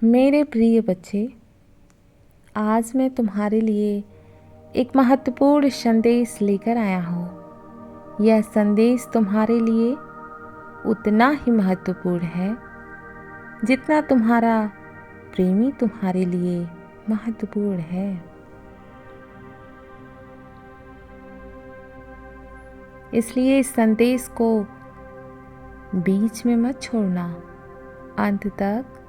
मेरे प्रिय बच्चे, आज मैं तुम्हारे लिए एक महत्वपूर्ण संदेश लेकर आया हूँ। यह संदेश तुम्हारे लिए उतना ही महत्वपूर्ण है जितना तुम्हारा प्रेमी तुम्हारे लिए महत्वपूर्ण है। इसलिए इस संदेश को बीच में मत छोड़ना, अंत तक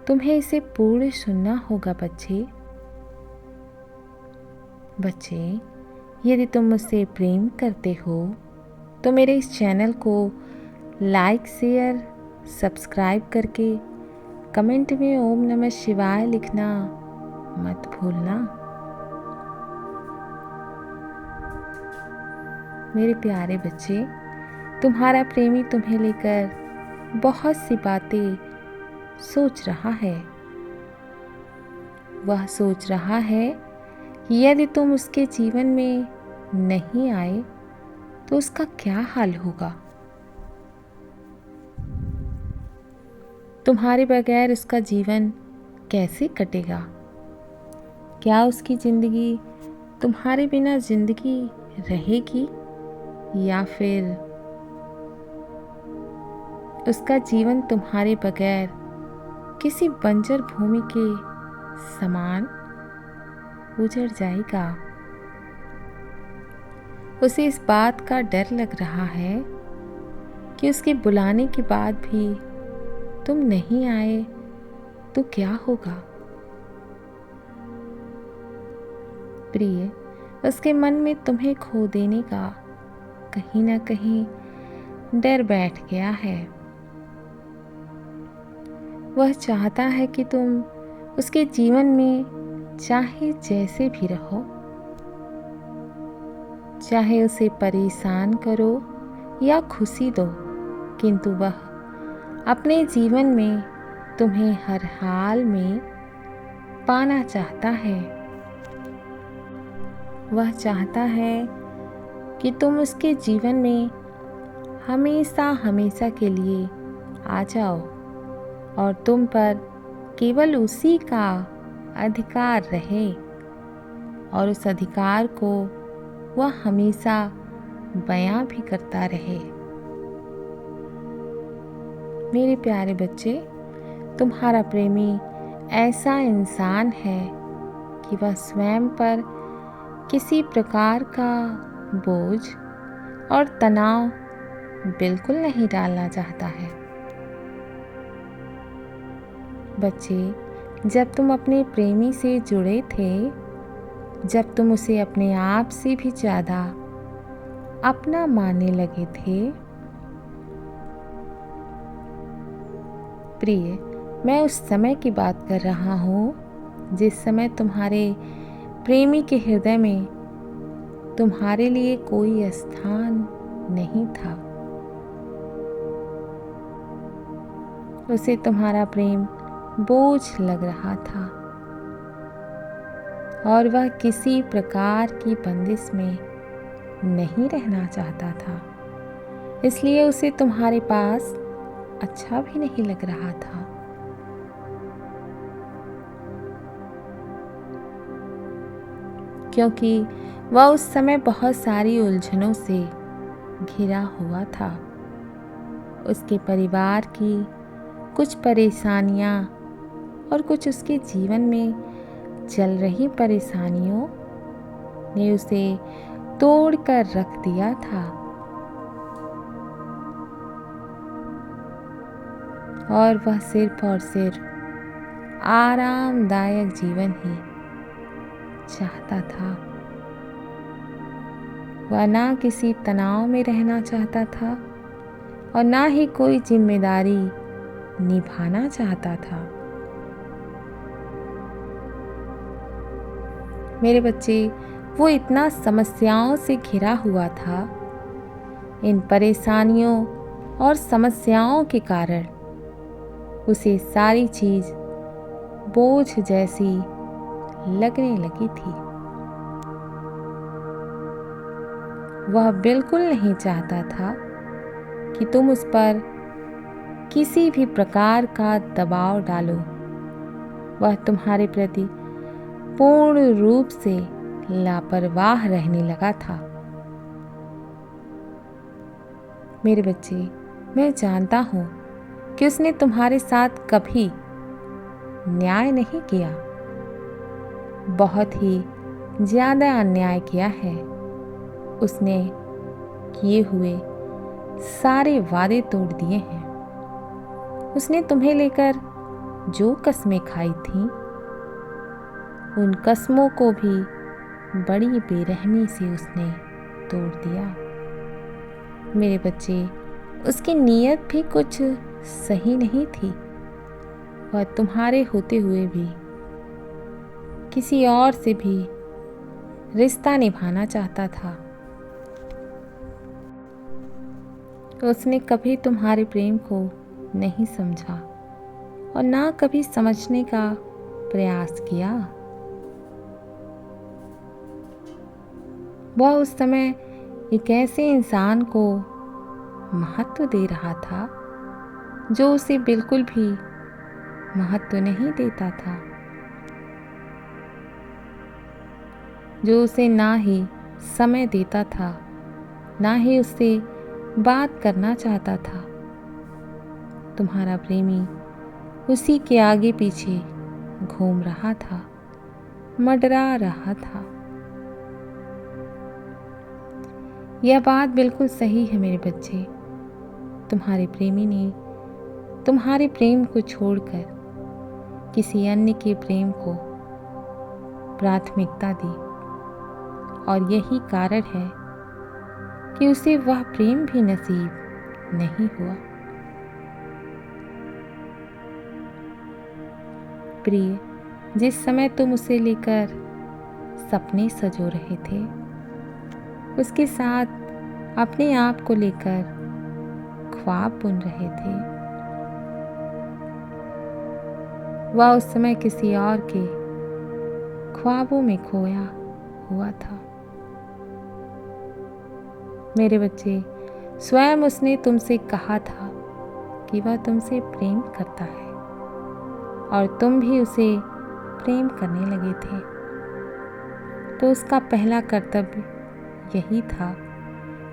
तुम्हें इसे पूर्ण सुनना होगा। बच्चे, यदि तुम मुझसे प्रेम करते हो तो मेरे इस चैनल को लाइक, शेयर, सब्सक्राइब करके कमेंट में ओम नमः शिवाय लिखना मत भूलना। मेरे प्यारे बच्चे, तुम्हारा प्रेमी तुम्हें लेकर बहुत सी बातें सोच रहा है। वह सोच रहा है कि यदि तुम उसके जीवन में नहीं आए तो उसका क्या हाल होगा। तुम्हारे बगैर उसका जीवन कैसे कटेगा? क्या उसकी जिंदगी तुम्हारे बिना जिंदगी रहेगी, या फिर उसका जीवन तुम्हारे बगैर किसी बंजर भूमि के समान उजड़ जाएगा? उसे इस बात का डर लग रहा है कि उसके बुलाने के बाद भी तुम नहीं आए तो क्या होगा। प्रिय, उसके मन में तुम्हें खो देने का कहीं ना कहीं डर बैठ गया है। वह चाहता है कि तुम उसके जीवन में चाहे जैसे भी रहो, चाहे उसे परेशान करो या खुशी दो, किंतु वह अपने जीवन में तुम्हें हर हाल में पाना चाहता है। वह चाहता है कि तुम उसके जीवन में हमेशा हमेशा के लिए आ जाओ और तुम पर केवल उसी का अधिकार रहे, और उस अधिकार को वह हमेशा बयां भी करता रहे। मेरे प्यारे बच्चे, तुम्हारा प्रेमी ऐसा इंसान है कि वह स्वयं पर किसी प्रकार का बोझ और तनाव बिल्कुल नहीं डालना चाहता है। बच्चे, जब तुम अपने प्रेमी से जुड़े थे, जब तुम उसे अपने आप से भी ज़्यादा अपना मानने लगे थे, प्रिय, मैं उस समय की बात कर रहा हूँ जिस समय तुम्हारे प्रेमी के हृदय में तुम्हारे लिए कोई स्थान नहीं था। उसे तुम्हारा प्रेम बोझ लग रहा था और वह किसी प्रकार की बंदिश में नहीं रहना चाहता था। इसलिए उसे तुम्हारे पास अच्छा भी नहीं लग रहा था। क्योंकि वह उस समय बहुत सारी उलझनों से घिरा हुआ था। उसके परिवार की कुछ परेशानियां और कुछ उसके जीवन में चल रही परेशानियों ने उसे तोड़ कर रख दिया था, और वह सिर्फ और सिर्फ आरामदायक जीवन ही चाहता था। वह ना किसी तनाव में रहना चाहता था और ना ही कोई जिम्मेदारी निभाना चाहता था। मेरे बच्चे, वो इतना समस्याओं से घिरा हुआ था। इन परेशानियों और समस्याओं के कारण उसे सारी चीज बोझ जैसी लगने लगी थी। वह बिल्कुल नहीं चाहता था कि तुम उस पर किसी भी प्रकार का दबाव डालो वह तुम्हारे प्रति पूर्ण रूप से लापरवाह रहने लगा था। मेरे बच्चे, मैं जानता हूँ कि उसने तुम्हारे साथ कभी न्याय नहीं किया, बहुत ही ज़्यादा अन्याय किया है। उसने किए हुए सारे वादे तोड़ दिए हैं। उसने तुम्हें लेकर जो कस्में खाई थीं, उन कस्मों को भी बड़ी बेरहमी से उसने तोड़ दिया। मेरे बच्चे, उसकी नीयत भी कुछ सही नहीं थी। वह तुम्हारे होते हुए भी किसी और से भी रिश्ता निभाना चाहता था। उसने कभी तुम्हारे प्रेम को नहीं समझा और ना कभी समझने का प्रयास किया। वह उस समय एक ऐसे इंसान को महत्व दे रहा था जो उसे बिल्कुल भी महत्व नहीं देता था, जो उसे ना ही समय देता था, ना ही उससे बात करना चाहता था। तुम्हारा प्रेमी उसी के आगे पीछे घूम रहा था, मंडरा रहा था। यह बात बिल्कुल सही है मेरे बच्चे। तुम्हारे प्रेमी ने तुम्हारे प्रेम को छोड़कर किसी अन्य के प्रेम को प्राथमिकता दी, और यही कारण है कि उसे वह प्रेम भी नसीब नहीं हुआ। प्रिय, जिस समय तुम उसे लेकर सपने सजो रहे थे, उसके साथ अपने आप को लेकर ख्वाब बुन रहे थे, वह उस समय किसी और के ख्वाबों में खोया हुआ था। मेरे बच्चे, स्वयं उसने तुमसे कहा था कि वह तुमसे प्रेम करता है और तुम भी उसे प्रेम करने लगे थे। तो उसका पहला कर्तव्य यही था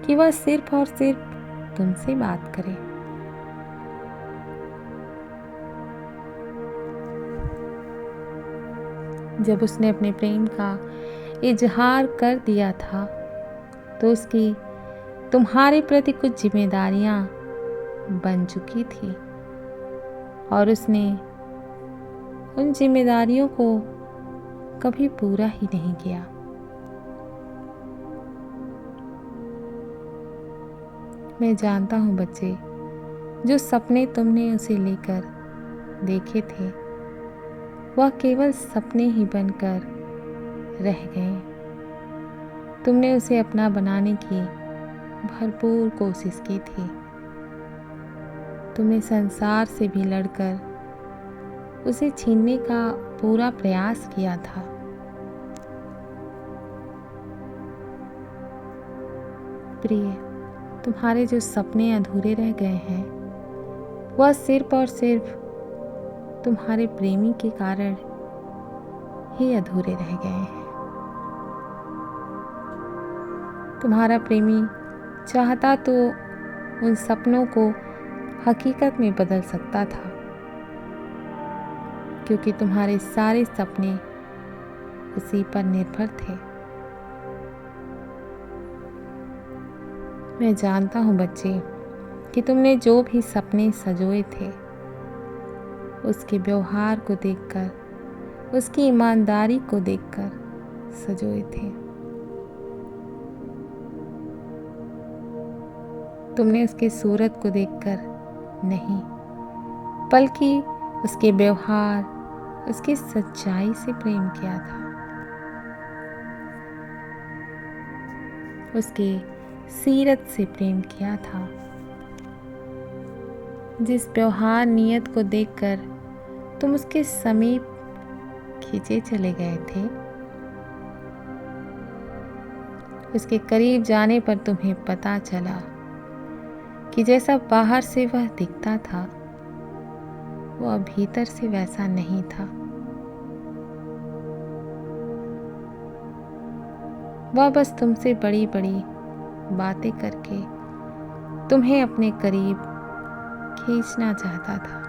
कि वह सिर्फ और सिर्फ तुमसे बात करे। जब उसने अपने प्रेम का इजहार कर दिया था, तो उसकी तुम्हारे प्रति कुछ जिम्मेदारियां बन चुकी थी और उसने उन जिम्मेदारियों को कभी पूरा ही नहीं किया। मैं जानता हूँ बच्चे, जो सपने तुमने उसे लेकर देखे थे, वह केवल सपने ही बनकर रह गए। तुमने उसे अपना बनाने की भरपूर कोशिश की थी। तुमने संसार से भी लड़कर उसे छीनने का पूरा प्रयास किया था। प्रिय, तुम्हारे जो सपने अधूरे रह गए हैं, वह सिर्फ और सिर्फ तुम्हारे प्रेमी के कारण ही अधूरे रह गए हैं। तुम्हारा प्रेमी चाहता तो उन सपनों को हकीकत में बदल सकता था, क्योंकि तुम्हारे सारे सपने उसी पर निर्भर थे। मैं जानता हूँ बच्चे कि तुमने जो भी सपने सजोए थे, उसके व्यवहार को देखकर, उसकी ईमानदारी को देखकर सजोए थे। तुमने उसकी सूरत को देखकर नहीं, बल्कि उसके व्यवहार, उसकी सच्चाई से प्रेम किया था। उसके सीरत से प्रेम किया था। जिस व्यवहार नियत को देखकर तुम उसके समीप खींचे चले गए थे, उसके करीब जाने पर तुम्हें पता चला कि जैसा बाहर से वह दिखता था, वह भीतर से वैसा नहीं था। वह बस तुमसे बड़ी बड़ी बातें करके तुम्हें अपने करीब खींचना चाहता था।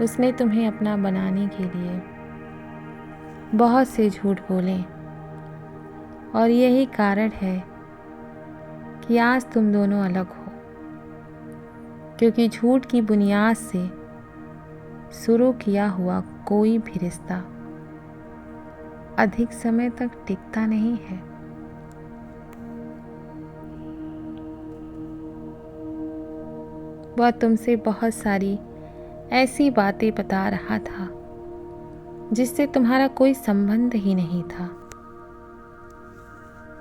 उसने तुम्हें अपना बनाने के लिए बहुत से झूठ बोले और यही कारण है कि आज तुम दोनों अलग हो, क्योंकि झूठ की बुनियाद से शुरू किया हुआ कोई भी रिश्ता अधिक समय तक टिकता नहीं है। वह तुमसे बहुत सारी ऐसी बातें बता रहा था जिससे तुम्हारा कोई संबंध ही नहीं था।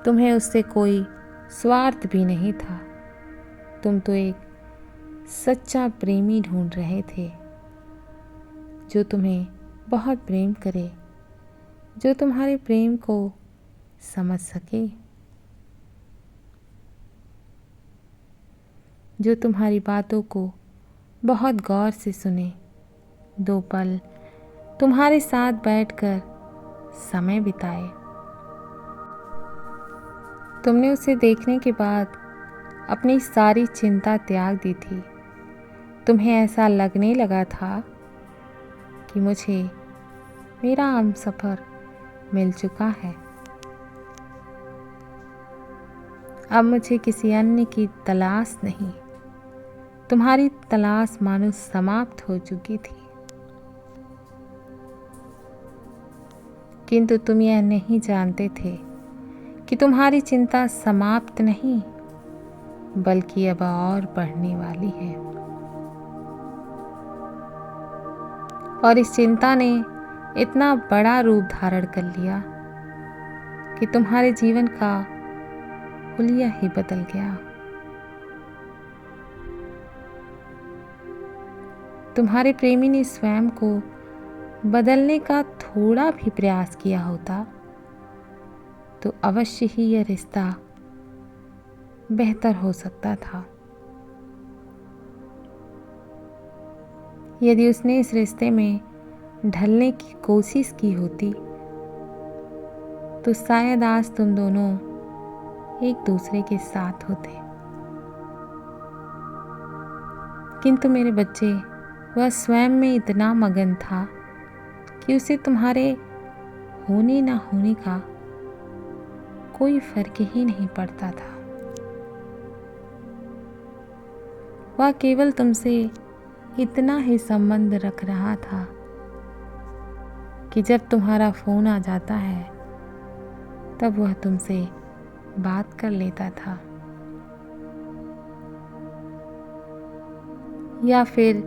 तुम्हें उससे कोई स्वार्थ भी नहीं था। तुम तो एक सच्चा प्रेमी ढूंढ रहे थे जो तुम्हें बहुत प्रेम करे, जो तुम्हारे प्रेम को समझ सके, जो तुम्हारी बातों को बहुत गौर से सुने, 2 पल तुम्हारे साथ बैठकर समय बिताए। तुमने उसे देखने के बाद अपनी सारी चिंता त्याग दी थी। तुम्हें ऐसा लगने लगा था कि मुझे मेरा हमसफ़र मिल चुका है, अब मुझे किसी अन्य की तलाश नहीं। तुम्हारी तलाश मानो समाप्त हो चुकी थी, किंतु तुम यह नहीं जानते थे कि तुम्हारी चिंता समाप्त नहीं बल्कि अब और बढ़ने वाली है। और इस चिंता ने इतना बड़ा रूप धारण कर लिया कि तुम्हारे जीवन का हुलिया ही बदल गया। तुम्हारे प्रेमी ने स्वयं को बदलने का थोड़ा भी प्रयास किया होता तो अवश्य ही यह रिश्ता बेहतर हो सकता था। यदि उसने इस रिश्ते में ढलने की कोशिश की होती तो शायद आज तुम दोनों एक दूसरे के साथ होते। किंतु मेरे बच्चे, वह स्वयं में इतना मगन था कि उसे तुम्हारे होने ना होने का कोई फर्क ही नहीं पड़ता था। वह केवल तुमसे इतना ही संबंध रख रहा था कि जब तुम्हारा फोन आ जाता है तब वह तुमसे बात कर लेता था, या फिर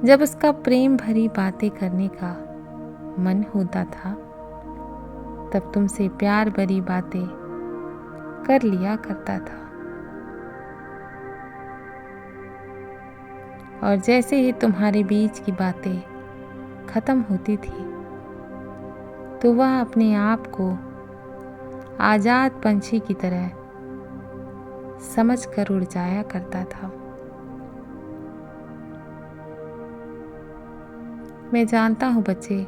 जब उसका प्रेम भरी बातें करने का मन होता था तब तुमसे प्यार भरी बातें कर लिया करता था। और जैसे ही तुम्हारे बीच की बातें खत्म होती थी तो वह अपने आप को आजाद पंछी की तरह समझ कर उड़ जाया करता था। मैं जानता हूँ बच्चे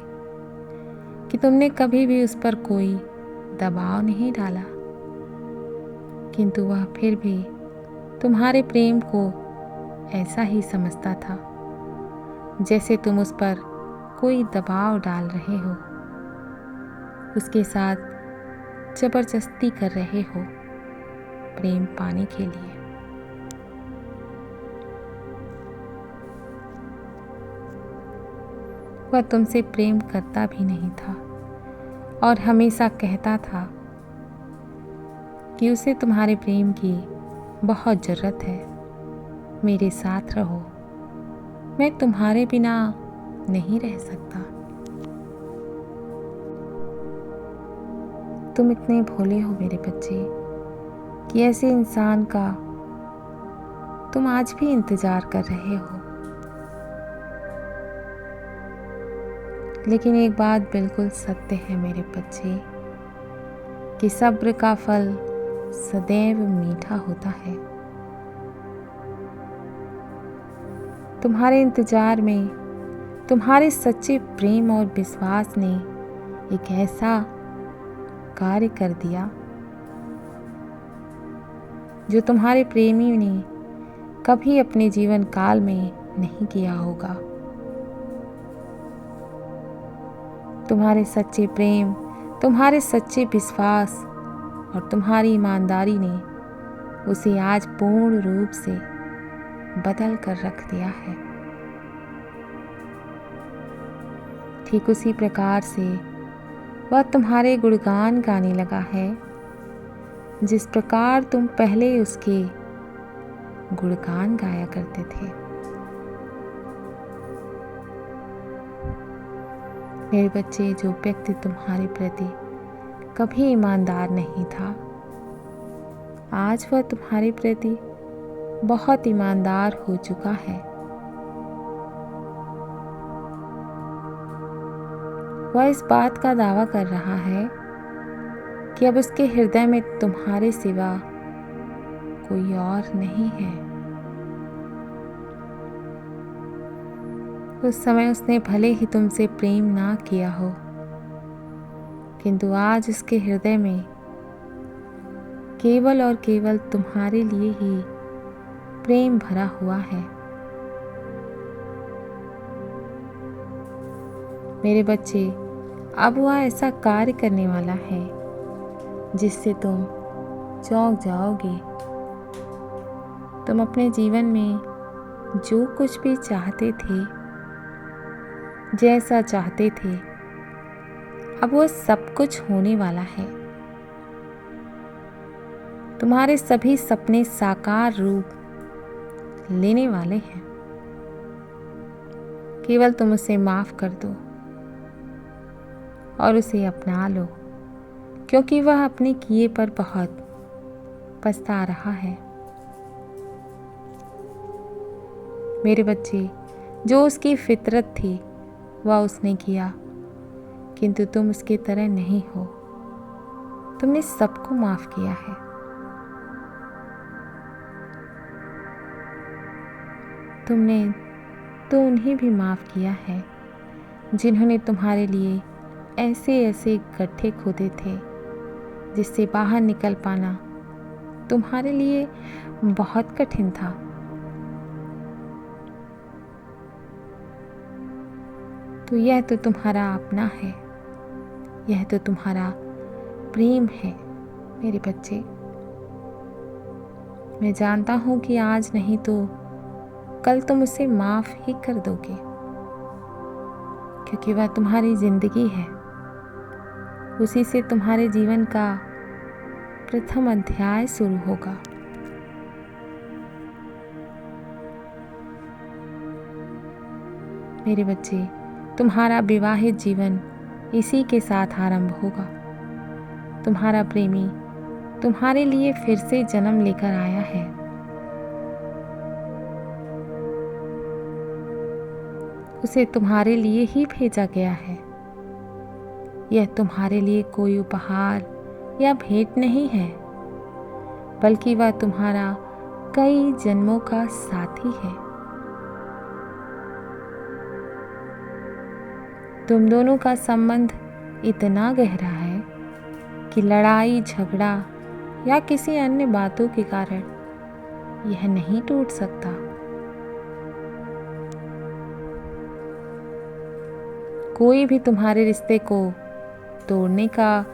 कि तुमने कभी भी उस पर कोई दबाव नहीं डाला, किंतु वह फिर भी तुम्हारे प्रेम को ऐसा ही समझता था जैसे तुम उस पर कोई दबाव डाल रहे हो, उसके साथ जबरदस्ती कर रहे हो प्रेम पाने के लिए। वह तुमसे प्रेम करता भी नहीं था और हमेशा कहता था कि उसे तुम्हारे प्रेम की बहुत ज़रूरत है। मेरे साथ रहो, मैं तुम्हारे बिना नहीं रह सकता। तुम इतने भोले हो मेरे बच्चे कि ऐसे इंसान का तुम आज भी इंतजार कर रहे हो। लेकिन एक बात बिल्कुल सत्य है मेरे बच्चे कि सब्र का फल सदैव मीठा होता है। तुम्हारे इंतजार में तुम्हारे सच्चे प्रेम और विश्वास ने एक ऐसा कार्य कर दिया जो तुम्हारे प्रेमी ने कभी अपने जीवन काल में नहीं किया होगा। तुम्हारे सच्चे प्रेम, तुम्हारे सच्चे विश्वास और तुम्हारी ईमानदारी ने उसे आज पूर्ण रूप से बदल कर रख दिया है। ठीक उसी प्रकार से वह तुम्हारे गुणगान गाने लगा है जिस प्रकार तुम पहले उसके गुणगान गाया करते थे। मेरे बच्चे, जो व्यक्ति तुम्हारे प्रति कभी ईमानदार नहीं था, आज वह तुम्हारे प्रति बहुत ईमानदार हो चुका है। वह इस बात का दावा कर रहा है कि अब उसके हृदय में तुम्हारे सिवा कोई और नहीं है। उस समय उसने भले ही तुमसे प्रेम ना किया हो, किंतु आज उसके हृदय में केवल और केवल तुम्हारे लिए ही प्रेम भरा हुआ है। मेरे बच्चे, अब वह ऐसा कार्य करने वाला है जिससे तुम चौंक जाओगे। तुम अपने जीवन में जो कुछ भी चाहते थे, जैसा चाहते थे, अब वो सब कुछ होने वाला है। तुम्हारे सभी सपने साकार रूप लेने वाले हैं। केवल तुम उसे माफ कर दो और उसे अपना लो, क्योंकि वह अपने किए पर बहुत पछता रहा है। मेरे बच्चे, जो उसकी फितरत थी वह उसने किया, किंतु तुम उसकी तरह नहीं हो। तुमने सबको माफ किया है। तुमने तो उन्हें भी माफ किया है जिन्होंने तुम्हारे लिए ऐसे ऐसे गड्ढे खोदे थे जिससे बाहर निकल पाना तुम्हारे लिए बहुत कठिन था। तो यह तो तुम्हारा अपना है, यह तो तुम्हारा प्रेम है। मेरे बच्चे, मैं जानता हूँ कि आज नहीं तो कल तुम उसे माफ ही कर दोगे, क्योंकि वह तुम्हारी जिंदगी है। उसी से तुम्हारे जीवन का प्रथम अध्याय शुरू होगा। मेरे बच्चे, तुम्हारा विवाहित जीवन इसी के साथ आरंभ होगा। तुम्हारा प्रेमी तुम्हारे लिए फिर से जन्म लेकर आया है। उसे तुम्हारे लिए ही भेजा गया है। यह तुम्हारे लिए कोई उपहार या भेंट नहीं है, बल्कि वह तुम्हारा कई जन्मों का साथी है। तुम दोनों का संबंध इतना गहरा है कि लड़ाई झगड़ा या किसी अन्य बातों के कारण यह नहीं टूट सकता। कोई भी तुम्हारे रिश्ते को तोड़ने का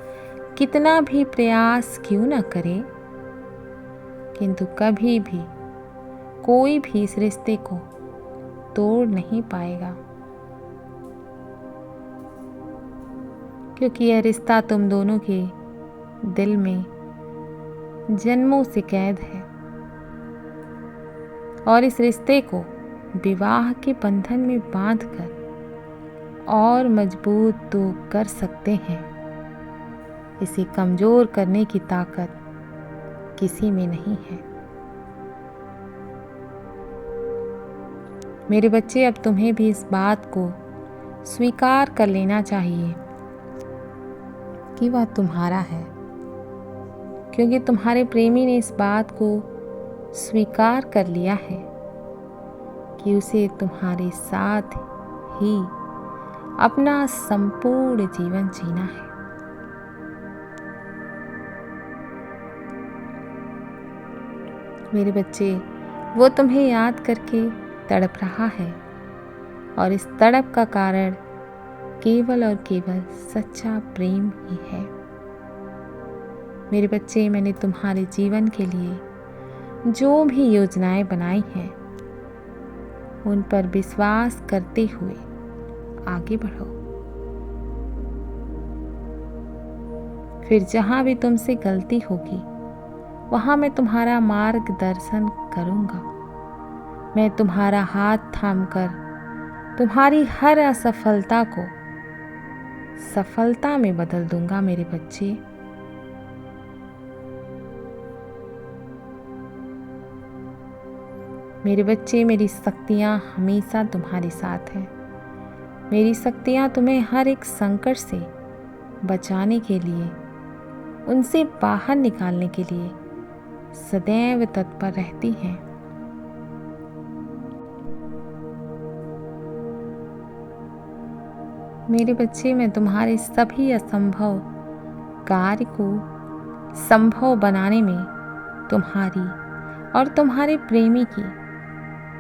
कितना भी प्रयास क्यों न करे, किंतु कभी भी कोई भी इस रिश्ते को तोड़ नहीं पाएगा, क्योंकि यह रिश्ता तुम दोनों के दिल में जन्मों से कैद है। और इस रिश्ते को विवाह के बंधन में बांधकर और मजबूत तो कर सकते हैं, इसे कमजोर करने की ताकत किसी में नहीं है। मेरे बच्चे, अब तुम्हें भी इस बात को स्वीकार कर लेना चाहिए कि वह तुम्हारा है, क्योंकि तुम्हारे प्रेमी ने इस बात को स्वीकार कर लिया है कि उसे तुम्हारे साथ ही अपना संपूर्ण जीवन जीना है। मेरे बच्चे, वो तुम्हें याद करके तड़प रहा है और इस तड़प का कारण केवल और केवल सच्चा प्रेम ही है। मेरे बच्चे, मैंने तुम्हारे जीवन के लिए जो भी योजनाएं बनाई हैं उन पर विश्वास करते हुए आगे बढ़ो। फिर जहां भी तुमसे गलती होगी वहां मैं तुम्हारा मार्गदर्शन करूंगा। मैं तुम्हारा हाथ थामकर तुम्हारी हर असफलता को सफलता में बदल दूंगा। मेरे बच्चे, मेरे बच्चे, मेरी शक्तियाँ हमेशा तुम्हारे साथ हैं। मेरी शक्तियाँ तुम्हें हर एक संकट से बचाने के लिए, उनसे बाहर निकालने के लिए सदैव तत्पर रहती हैं। मेरे बच्चे, मैं तुम्हारे सभी असंभव कार्य को संभव बनाने में तुम्हारी और तुम्हारे प्रेमी की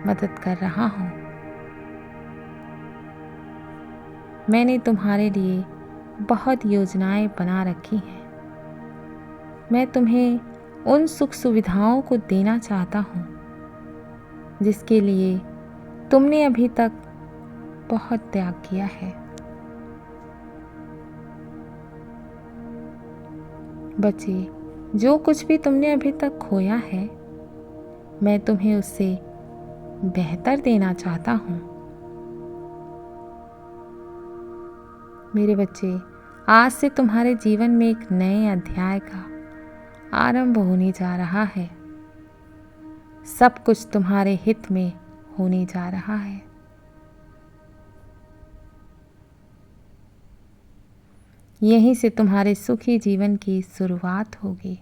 मदद कर रहा हूँ। मैंने तुम्हारे लिए बहुत योजनाएं बना रखी हैं। मैं तुम्हें उन सुख सुविधाओं को देना चाहता हूँ जिसके लिए तुमने अभी तक बहुत त्याग किया है। बच्चे, जो कुछ भी तुमने अभी तक खोया है मैं तुम्हें उससे बेहतर देना चाहता हूँ। मेरे बच्चे, आज से तुम्हारे जीवन में एक नए अध्याय का आरंभ होने जा रहा है। सब कुछ तुम्हारे हित में होने जा रहा है। यहीं से तुम्हारे सुखी जीवन की शुरुआत होगी।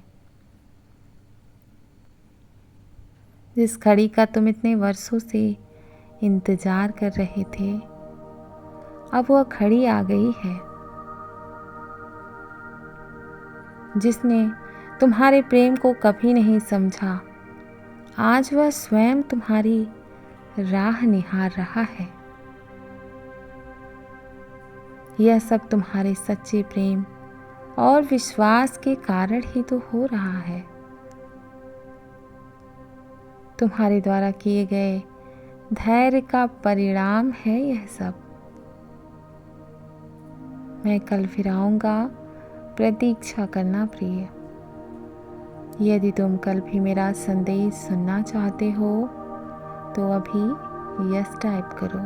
जिस घड़ी का तुम इतने वर्षों से इंतजार कर रहे थे, अब वह घड़ी आ गई है। जिसने तुम्हारे प्रेम को कभी नहीं समझा, आज वह स्वयं तुम्हारी राह निहार रहा है। यह सब तुम्हारे सच्चे प्रेम और विश्वास के कारण ही तो हो रहा है। तुम्हारे द्वारा किए गए धैर्य का परिणाम है यह सब। मैं कल फिर आऊँगा, प्रतीक्षा करना प्रिय। यदि तुम कल भी मेरा संदेश सुनना चाहते हो तो अभी यस टाइप करो।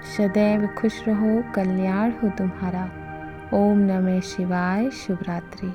सदैव खुश रहो, कल्याण हो तुम्हारा। ओम नमः शिवाय। शुभ रात्रि।